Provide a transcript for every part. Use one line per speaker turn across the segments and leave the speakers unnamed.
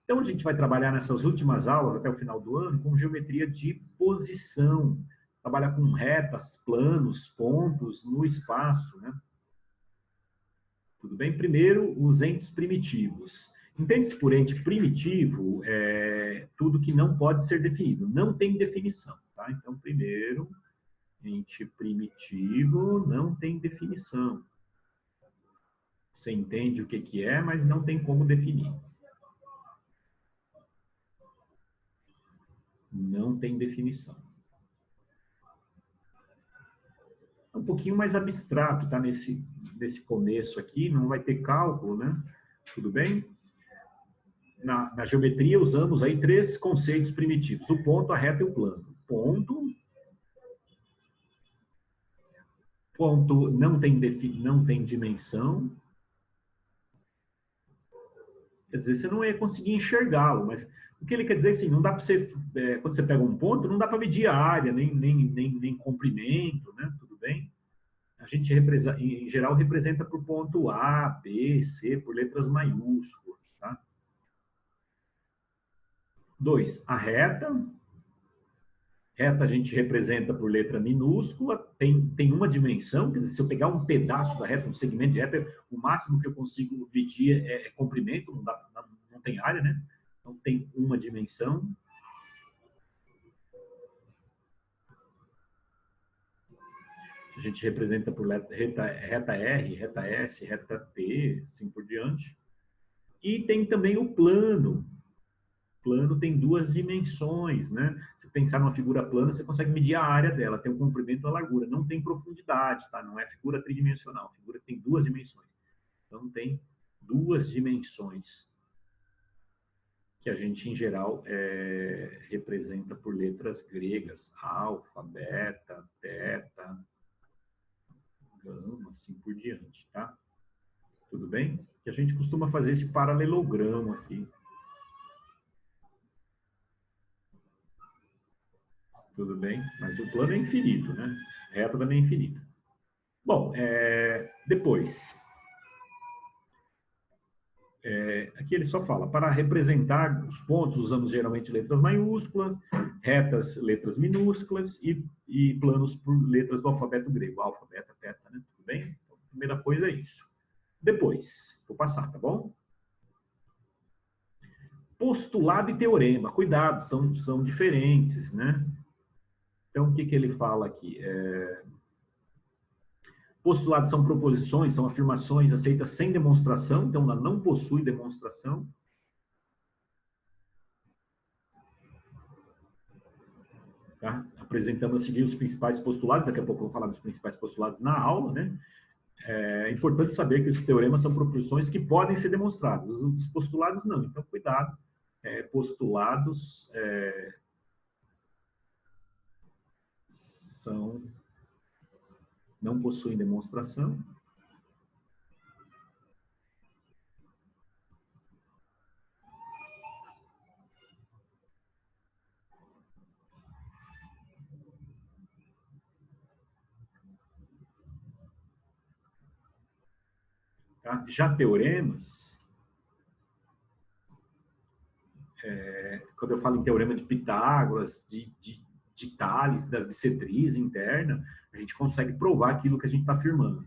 Então, a gente vai trabalhar nessas últimas aulas, até o final do ano, com geometria de posição. Trabalhar com retas, planos, pontos no espaço, né? Tudo bem? Primeiro, os entes primitivos. Entende-se por ente primitivo tudo que não pode ser definido, não tem definição. Tá? Então, primeiro, ente primitivo não tem definição. Você entende o que é, mas não tem como definir. Não tem definição. É um pouquinho mais abstrato, tá? Nesse começo aqui, não vai ter cálculo, né? Tudo bem? Na geometria, usamos aí 3 conceitos primitivos: o ponto, a reta e o plano. Ponto não tem dimensão. Quer dizer, você não ia conseguir enxergá-lo, mas o que ele quer dizer é assim, não dá para você, quando você pega um ponto, não dá para medir a área, nem comprimento, né? Tudo bem? A gente, em geral, representa por ponto A, B, C, por letras maiúsculas, tá? 2, a reta. Reta a gente representa por letra minúscula, tem uma dimensão, quer dizer, se eu pegar um pedaço da reta, um segmento de reta, o máximo que eu consigo medir é comprimento, não tem área, né? Então tem uma dimensão. A gente representa por reta R, reta S, reta T, assim por diante. E tem também o plano. Plano tem 2 dimensões, né? Se pensar numa figura plana, você consegue medir a área dela, tem o comprimento e a largura, não tem profundidade, tá? Não é figura tridimensional, a figura tem 2 dimensões. Então tem 2 dimensões que a gente, em geral, representa por letras gregas: alfa, beta, teta, gama, assim por diante, tá? Tudo bem? Que a gente costuma fazer esse paralelogramo aqui. Tudo bem? Mas o plano é infinito, né? A reta também é infinita. Bom, depois. Aqui ele só fala, para representar os pontos, usamos geralmente letras maiúsculas, retas, letras minúsculas e planos por letras do alfabeto grego. Alfa, beta, teta, né? Tudo bem? Então, a primeira coisa é isso. Depois, vou passar, tá bom? Postulado e teorema. Cuidado, são diferentes, né? Então, o que ele fala aqui? Postulados são proposições, são afirmações aceitas sem demonstração, então ela não possui demonstração. Tá? Apresentamos a seguir os principais postulados, daqui a pouco eu vou falar dos principais postulados na aula, né? É importante saber que os teoremas são proposições que podem ser demonstradas, os postulados não, então cuidado. Postulados não possuem demonstração. Tá? Já teoremas, quando eu falo em teorema de Pitágoras, de Tales, da bissetriz interna, a gente consegue provar aquilo que a gente está afirmando.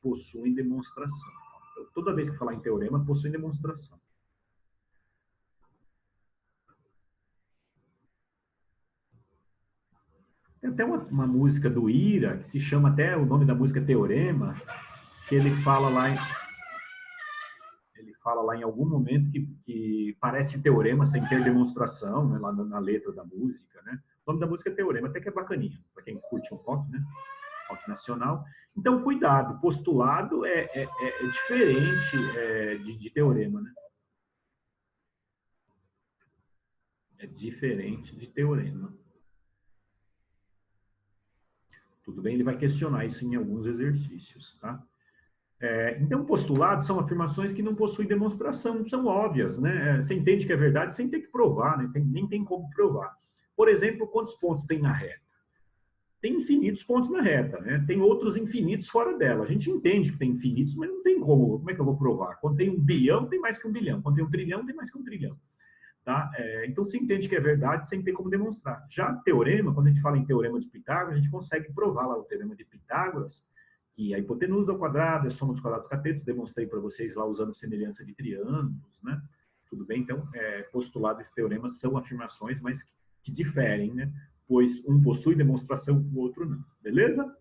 Possuem demonstração. Então, toda vez que falar em teorema, possuem demonstração. Tem até uma música do Ira, que se chama até, o nome da música é Teorema, que ele fala lá em algum momento que parece teorema sem ter demonstração, né, lá na letra da música, né? O nome da música é Teorema, até que é bacaninha, para quem curte um rock, né? Rock nacional. Então, cuidado, postulado é diferente de teorema, né? É diferente de teorema. Tudo bem? Ele vai questionar isso em alguns exercícios, tá? Então, postulados são afirmações que não possuem demonstração, são óbvias, né? Você entende que é verdade sem ter que provar, né? Nem tem como provar. Por exemplo, quantos pontos tem na reta? Tem infinitos pontos na reta, né? Tem outros infinitos fora dela. A gente entende que tem infinitos, mas não tem como. Como é que eu vou provar? Quando tem 1 bilhão, tem mais que 1 bilhão. Quando tem 1 trilhão, tem mais que 1 trilhão. Tá? Então, você entende que é verdade sem ter como demonstrar. Já teorema, quando a gente fala em teorema de Pitágoras, a gente consegue provar lá o teorema de Pitágoras, que a hipotenusa ao quadrado é a soma dos quadrados catetos, demonstrei para vocês lá usando semelhança de triângulos, né? Tudo bem? Então, postulado esse teorema são afirmações, mas que diferem, né? Pois um possui demonstração, o outro não. Beleza?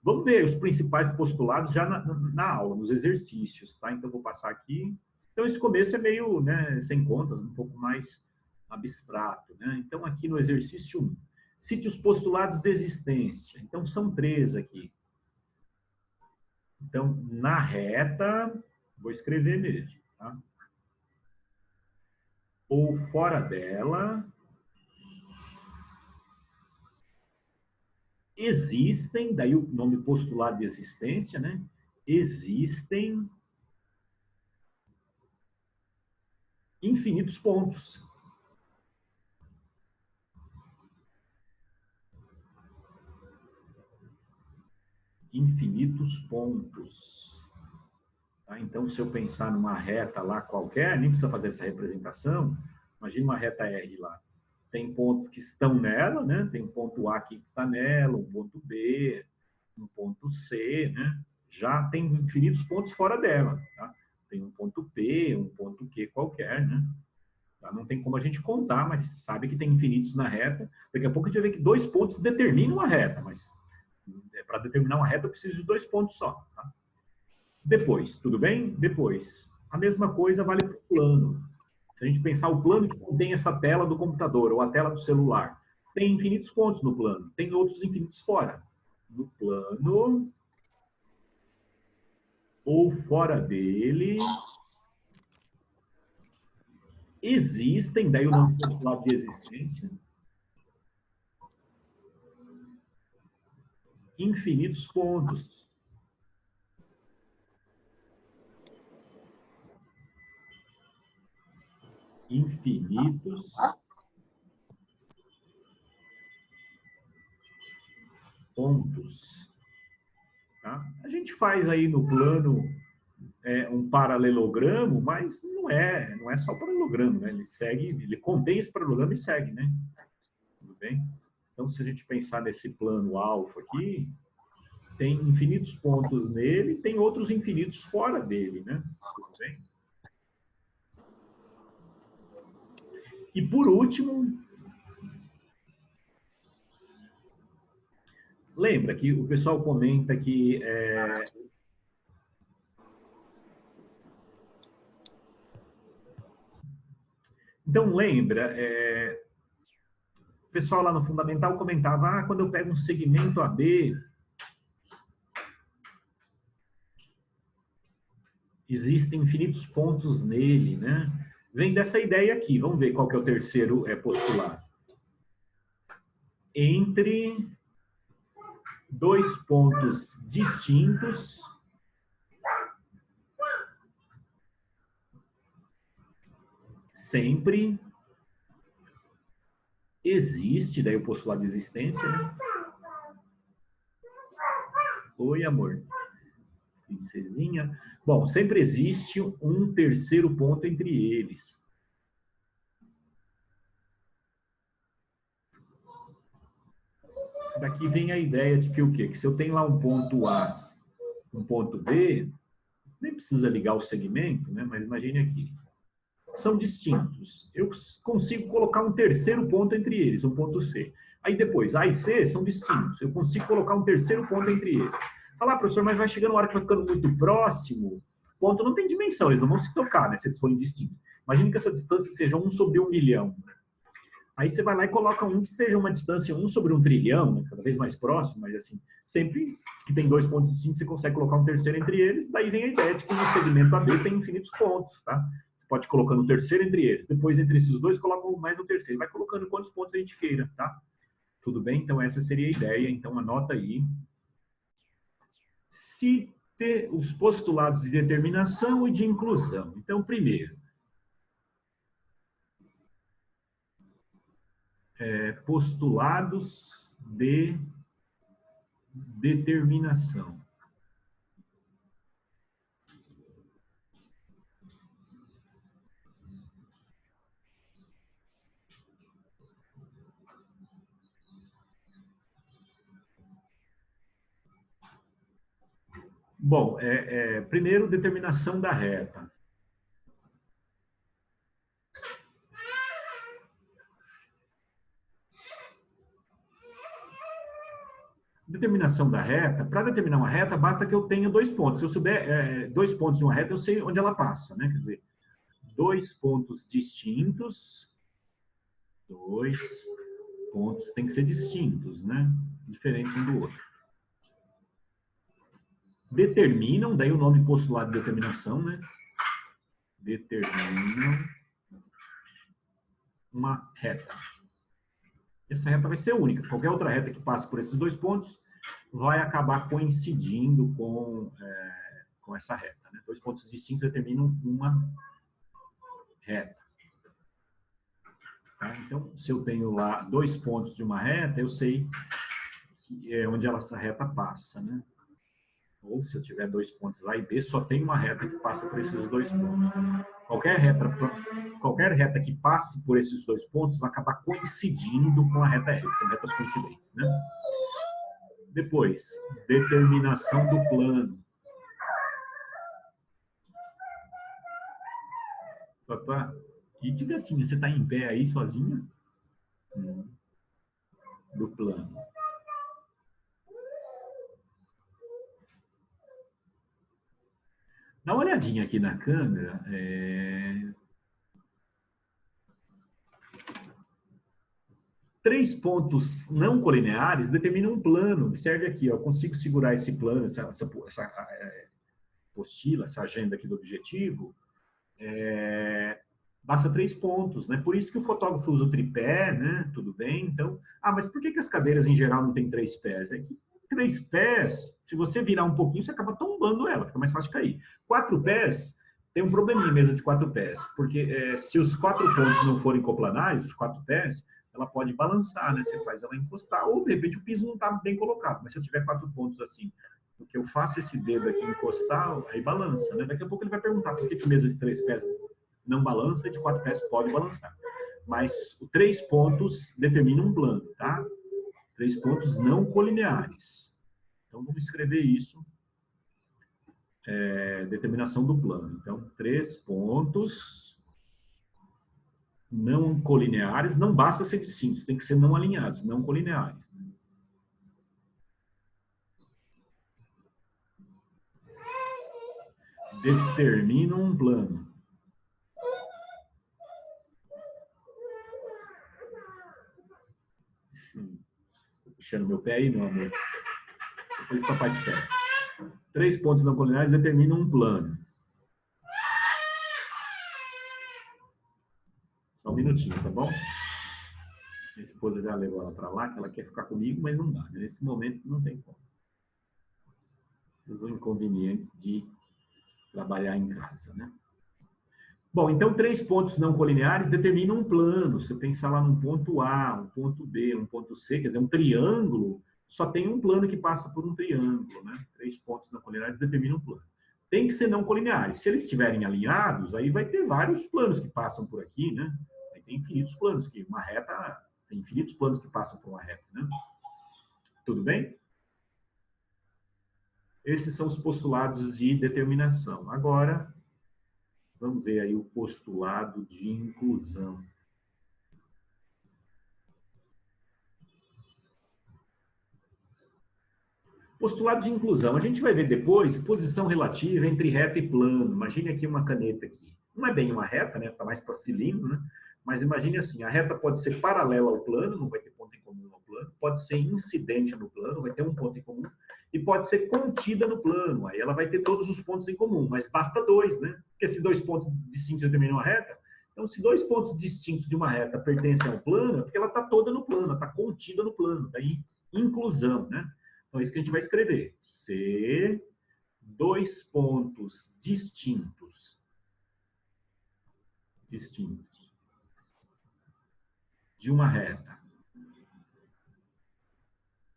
Vamos ver os principais postulados já na aula, nos exercícios, tá? Então, vou passar aqui. Então, esse começo é meio, né, sem contas, um pouco mais abstrato, né? Então, aqui no exercício 1, cite os postulados de existência. Então, são 3 aqui. Então, na reta, vou escrever mesmo, tá? Ou fora dela, existem, daí o nome postulado de existência, né? Existem infinitos pontos. Infinitos pontos. Tá? Então, se eu pensar numa reta lá qualquer, nem precisa fazer essa representação, imagina uma reta R lá. Tem pontos que estão nela, né? Tem um ponto A que está nela, um ponto B, um ponto C, né? Já tem infinitos pontos fora dela, tá? Tem um ponto P, um ponto Q qualquer, né? Tá? Não tem como a gente contar, mas sabe que tem infinitos na reta. Daqui a pouco a gente vai ver que 2 pontos determinam a reta, mas para determinar uma reta eu preciso de 2 pontos só, tá? Depois, tudo bem? Depois, a mesma coisa vale para o plano. Se a gente pensar o plano que contém essa tela do computador ou a tela do celular, tem infinitos pontos no plano, tem outros infinitos fora. No plano ou fora dele, existem, daí o nome postulado de existência, infinitos pontos. Infinitos pontos. Tá? A gente faz aí no plano um paralelogramo, mas não é só o paralelogramo, né? Ele segue, ele contém esse paralelogramo e segue, né? Tudo bem? Então, se a gente pensar nesse plano alfa aqui, tem infinitos pontos nele, tem outros infinitos fora dele, né? Tudo bem? E por último, lembra que o pessoal comenta que então lembra, o pessoal lá no fundamental comentava, quando eu pego um segmento AB, existem infinitos pontos nele, né? Vem dessa ideia aqui. Vamos ver qual que é o terceiro postulado. Entre 2 pontos distintos, sempre existe, daí o postulado de existência, né? Oi, amor. Princesinha. Bom, sempre existe um terceiro ponto entre eles. Daqui vem a ideia de que o quê? Que se eu tenho lá um ponto A, um ponto B, nem precisa ligar o segmento, né? Mas imagine aqui. São distintos. Eu consigo colocar um terceiro ponto entre eles, um ponto C. Aí depois, A e C são distintos. Eu consigo colocar um terceiro ponto entre eles. Falar, professor, mas vai chegando uma hora que vai ficando muito próximo, ponto não tem dimensão, eles não vão se tocar, né, se eles forem distintos. Imagine que essa distância seja 1 sobre 1 milhão. Aí você vai lá e coloca um que esteja uma distância 1 sobre 1 trilhão, né, cada vez mais próximo, mas assim, sempre que tem 2 pontos distintos, você consegue colocar um terceiro entre eles, daí vem a ideia de que no segmento AB tem infinitos pontos, tá? Você pode colocar no terceiro entre eles, depois entre esses dois, coloca mais no terceiro, vai colocando quantos pontos a gente queira, tá? Tudo bem? Então, essa seria a ideia, então anota aí. Se ter os postulados de determinação e de inclusão. Então, primeiro, postulados de determinação. Bom, primeiro, determinação da reta. Determinação da reta, para determinar uma reta, basta que eu tenha 2 pontos. Se eu souber 2 pontos de uma reta, eu sei onde ela passa, né? Quer dizer, 2 pontos distintos, 2 pontos tem que ser distintos, né? Diferente um do outro. Determinam, daí o nome postulado de determinação, né? Determinam uma reta. Essa reta vai ser única. Qualquer outra reta que passe por esses 2 pontos vai acabar coincidindo com essa reta, né? 2 pontos distintos determinam uma reta. Tá? Então, se eu tenho lá 2 pontos de uma reta, eu sei que é onde essa reta passa, né? Ou se eu tiver 2 pontos A e B, só tem uma reta que passa por esses 2 pontos. Qualquer reta que passe por esses 2 pontos vai acabar coincidindo com a reta R, são retas coincidentes, né? Depois, determinação do plano. Papá, e de gatinha, você está em pé aí sozinha? Do plano. Dá uma olhadinha aqui na câmera. 3 pontos não colineares determinam um plano. Observe aqui, ó, eu consigo segurar esse plano, essa apostila, essa agenda aqui do objetivo. Basta 3 pontos, né? Por isso que o fotógrafo usa o tripé, né? Tudo bem? Então, mas por que as cadeiras em geral não têm 3 pés? É que 3 pés, se você virar um pouquinho, você acaba tombando ela, fica mais fácil de cair. 4 pés, tem um probleminha mesa de 4 pés, porque se os 4 pontos não forem coplanares, os 4 pés, ela pode balançar, né? Você faz ela encostar, ou de repente o piso não está bem colocado, mas se eu tiver 4 pontos assim, porque eu faço esse dedo aqui encostar, aí balança, né? Daqui a pouco ele vai perguntar por que mesa de 3 pés não balança e de 4 pés pode balançar. Mas 3 pontos determinam um plano, tá? 3 pontos não colineares. Então, vamos escrever isso. Determinação do plano. Então, 3 pontos não colineares, não basta ser distintos, tem que ser não alinhados, não colineares. Determinam um plano. Puxando meu pé aí, meu amor. Depois o papai te pega. 3 pontos não colineares determinam um plano. Só um minutinho, tá bom? Minha esposa já levou ela para lá, que ela quer ficar comigo, mas não dá. Né? Nesse momento não tem como. Os inconvenientes de trabalhar em casa, né? Bom, então 3 pontos não colineares determinam um plano. Se eu pensar lá num ponto A, um ponto B, um ponto C, quer dizer, um triângulo, só tem um plano que passa por um triângulo, né? 3 pontos não colineares determinam um plano. Tem que ser não colineares. Se eles estiverem alinhados, aí vai ter vários planos que passam por aqui, né? Aí tem infinitos planos, que uma reta, tem infinitos planos que passam por uma reta, né? Tudo bem? Esses são os postulados de determinação. Agora, vamos ver aí o postulado de inclusão. Postulado de inclusão. A gente vai ver depois posição relativa entre reta e plano. Imagine aqui uma caneta aqui. Não é bem uma reta, né? Está mais para cilindro, né? Mas imagine assim, a reta pode ser paralela ao plano, não vai ter ponto em comum no plano, pode ser incidente no plano, vai ter um ponto em comum, e pode ser contida no plano, aí ela vai ter todos os pontos em comum, mas basta 2, né? Porque se 2 pontos distintos determinam a reta, então se 2 pontos distintos de uma reta pertencem ao plano, é porque ela está toda no plano, está contida no plano, daí inclusão, né? Então é isso que a gente vai escrever. Se 2 pontos distintos de uma reta,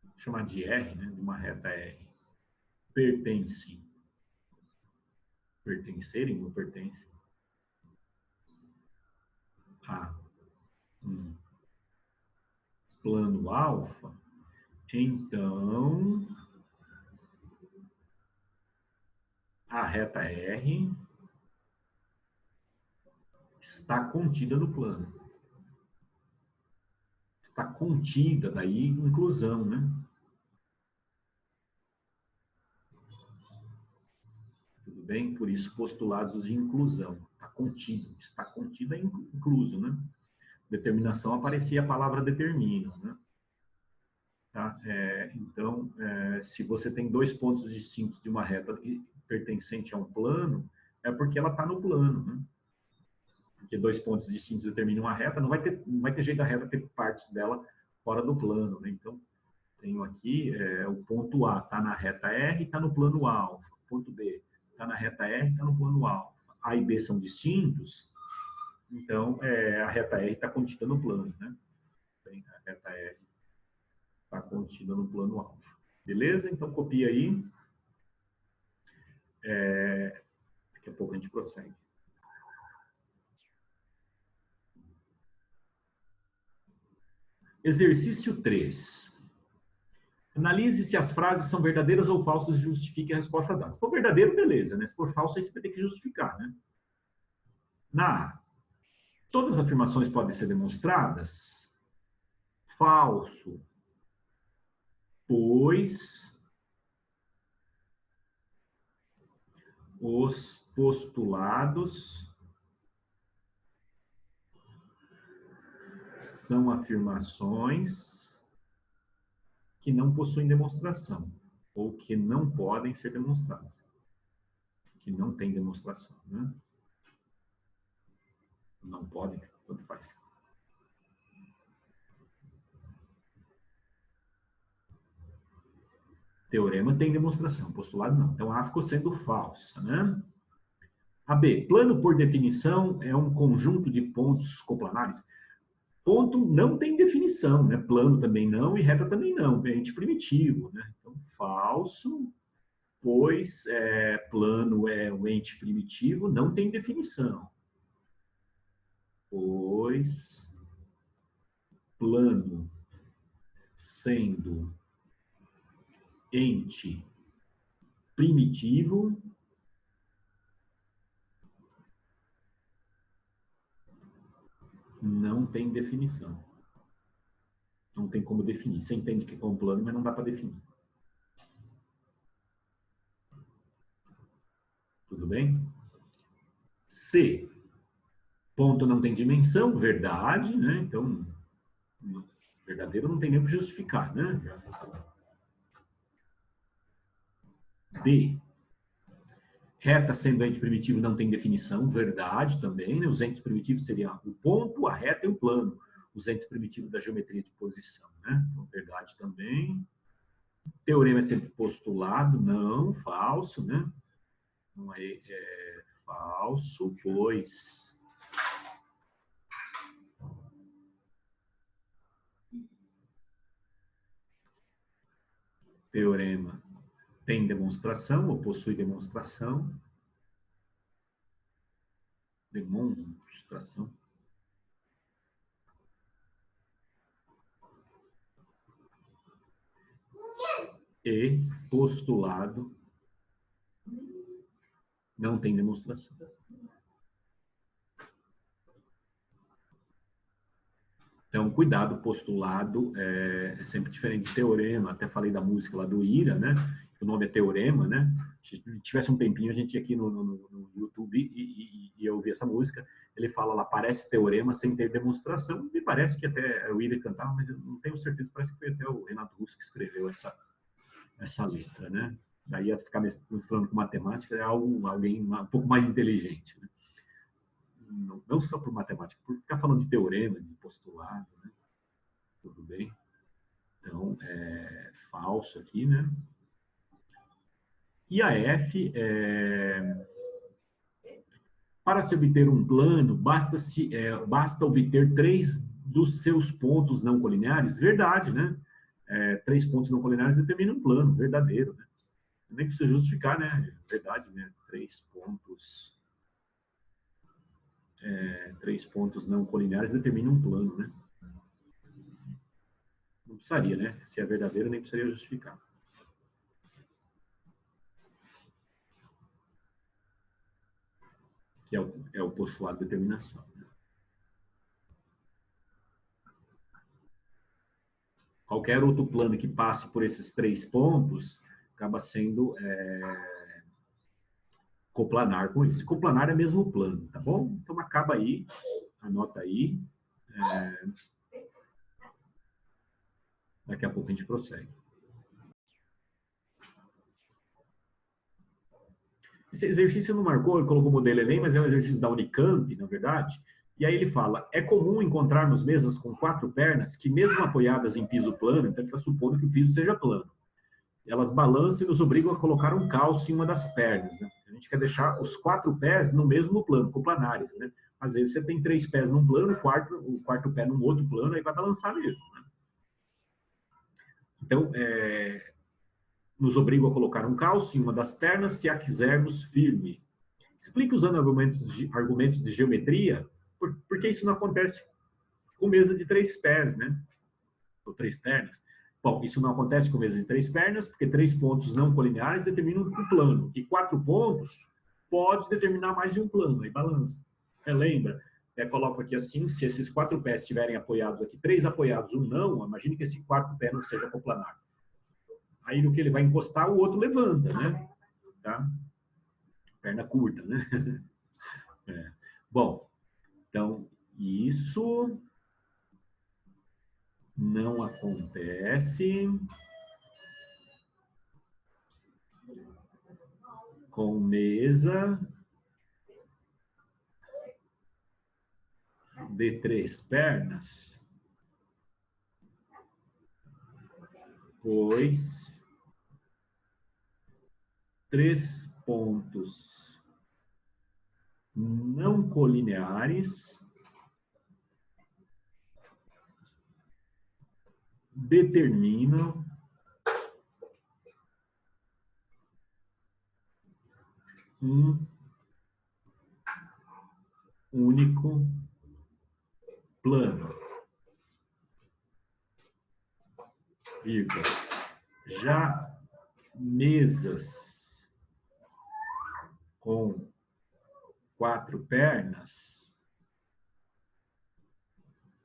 vou chamar de R, né? De uma reta R, pertencerem, não pertencem, a um plano alfa, então a reta R está contida no plano. Está contida, daí inclusão, né? Tudo bem? Por isso, postulados de inclusão. Está contido. Está contido é incluso, né? Determinação aparecia a palavra determina, né? Tá? Então, se você tem dois pontos distintos de uma reta pertencente a um plano, é porque ela está no plano, né? Porque dois pontos distintos determinam uma reta, não vai ter jeito da reta ter partes dela fora do plano, né? Então, tenho aqui o ponto A está na reta R e está no plano alfa. Ponto B está na reta R e está no plano alfa. A e B são distintos, então a reta R está contida no plano, né? A reta R está contida no plano alfa. Beleza? Então, copia aí. Daqui a pouco a gente prossegue. Exercício 3. Analise se as frases são verdadeiras ou falsas e justifique a resposta dada. Se for verdadeiro, beleza, né? Se for falso, aí você vai ter que justificar, né? Na A, todas as afirmações podem ser demonstradas? Falso, pois os postulados são afirmações que não possuem demonstração ou que não podem ser demonstradas, que não têm demonstração, né? Não podem, tanto faz. Teorema tem demonstração, postulado não. Então, A ficou sendo falsa, né? A B, plano por definição é um conjunto de pontos coplanares. Ponto não tem definição, né? Plano também não e reta também não, é ente primitivo, né? Então, falso, pois plano é o ente primitivo, não tem definição. Pois plano sendo ente primitivo, não tem definição. Não tem como definir. Você entende que é um plano, mas não dá para definir. Tudo bem? C. Ponto não tem dimensão, verdade, né? Então, verdadeiro não tem nem o que justificar, né? D. Reta sendo ente primitivo não tem definição, verdade também, né? Os entes primitivos seriam o ponto, a reta e o plano. Os entes primitivos da geometria de posição, né? Então, verdade também. Teorema é sempre postulado, não, falso, né? Não é falso, pois teorema tem demonstração ou possui demonstração. Demonstração. E postulado não tem demonstração. Então, cuidado, postulado é sempre diferente de teorema. Até falei da música lá do Ira, né? O nome é teorema, né? Se tivesse um tempinho, a gente ia aqui no YouTube e eu ouvir essa música. Ele fala lá, parece teorema sem ter demonstração. Me parece que até o Ira cantava, mas eu não tenho certeza. Parece que foi até o Renato Russo que escreveu essa letra, né? Daí ia ficar misturando com matemática, é alguém um pouco mais inteligente, né? Não só por matemática, por ficar falando de teorema, de postulado, né? Tudo bem? Então, falso aqui, né? E a F, para se obter um plano, basta obter 3 dos seus pontos não colineares? Verdade, né? 3 pontos não colineares determinam um plano, verdadeiro, né? Nem precisa justificar, né? Verdade, né? 3 pontos não colineares determinam um plano, né? Não precisaria, né? Se é verdadeiro, nem precisaria justificar. que é o postulado de determinação. Qualquer outro plano que passe por esses 3 pontos acaba sendo coplanar com isso. Coplanar é mesmo o plano, tá bom? Então acaba aí, anota aí. Daqui a pouco a gente prossegue. Esse exercício não marcou, ele colocou o modelo Enem, mas é um exercício da Unicamp, na verdade. E aí ele fala, é comum encontrarmos mesas com 4 pernas que, mesmo apoiadas em piso plano, então ele está supondo que o piso seja plano, elas balançam e nos obrigam a colocar um calço em uma das pernas, né? A gente quer deixar os 4 pés no mesmo plano, coplanares, né? Às vezes você tem 3 pés num plano, o quarto pé num outro plano, aí vai balançar mesmo, né? Então, nos obrigam a colocar um calço em uma das pernas se a quisermos firme. Explique usando argumentos de geometria por que isso não acontece com mesa de 3 pés, né? Ou 3 pernas. Bom, isso não acontece com mesa de 3 pernas, porque 3 pontos não colineares determinam um plano. E 4 pontos pode determinar mais de um plano, aí balança. Lembra? Coloco aqui assim, se esses 4 pés estiverem apoiados aqui, 3 apoiados, um não, imagine que esse 4 pé não seja coplanar. Aí no que ele vai encostar, o outro levanta, né? Tá? Perna curta, né? Bom, então, isso não acontece com mesa de 3 pernas, pois 3 pontos não colineares determinam um único plano. Vírgula. Já mesas com 4 pernas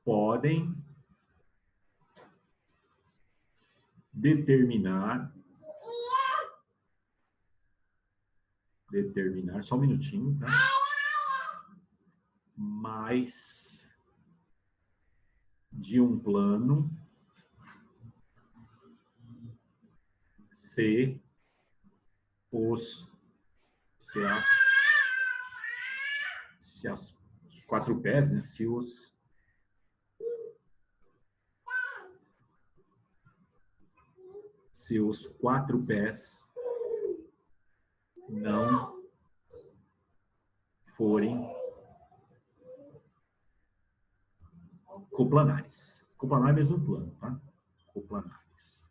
podem determinar, só um minutinho, tá? Mais de um plano se as 4 pés, né? Se os 4 pés não forem coplanares. Coplanar é mesmo plano, tá? Coplanares.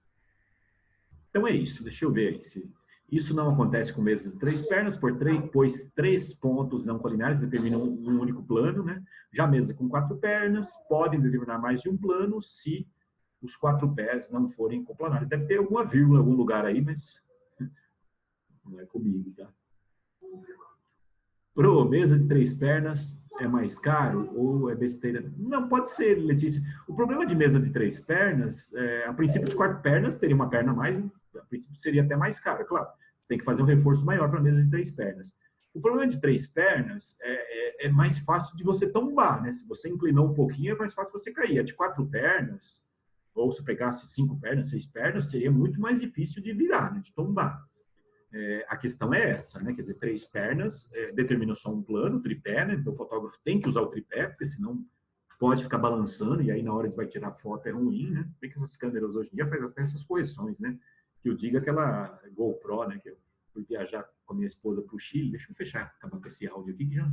Então é isso. Deixa eu ver aí se isso não acontece com mesas de 3 pernas, pois 3 pontos não colineares determinam um único plano, né? Já mesas com 4 pernas podem determinar mais de um plano se os 4 pés não forem coplanares. Deve ter alguma vírgula em algum lugar aí, mas não é comigo, tá? Pro, mesa de 3 pernas é mais caro ou é besteira? Não, pode ser, Letícia. O problema de mesa de 3 pernas, a princípio de 4 pernas, teria uma perna a mais, a princípio seria até mais caro, é claro. Você tem que fazer um reforço maior para a mesa de 3 pernas. O problema de 3 pernas é mais fácil de você tombar, né? Se você inclinou um pouquinho, é mais fácil você cair. A de 4 pernas, ou se pegasse 5 pernas, 6 pernas, seria muito mais difícil de virar, né? De tombar. A questão é essa, né? Quer dizer, 3 pernas determina só um plano, tripé, né? Então o fotógrafo tem que usar o tripé, porque senão pode ficar balançando e aí na hora que vai tirar foto é ruim, né? Bem que essas câmeras hoje em dia fazem até essas correções, né? Que eu digo aquela GoPro, né? Que eu fui viajar com a minha esposa para o Chile. Deixa eu fechar, acabar com esse áudio aqui que já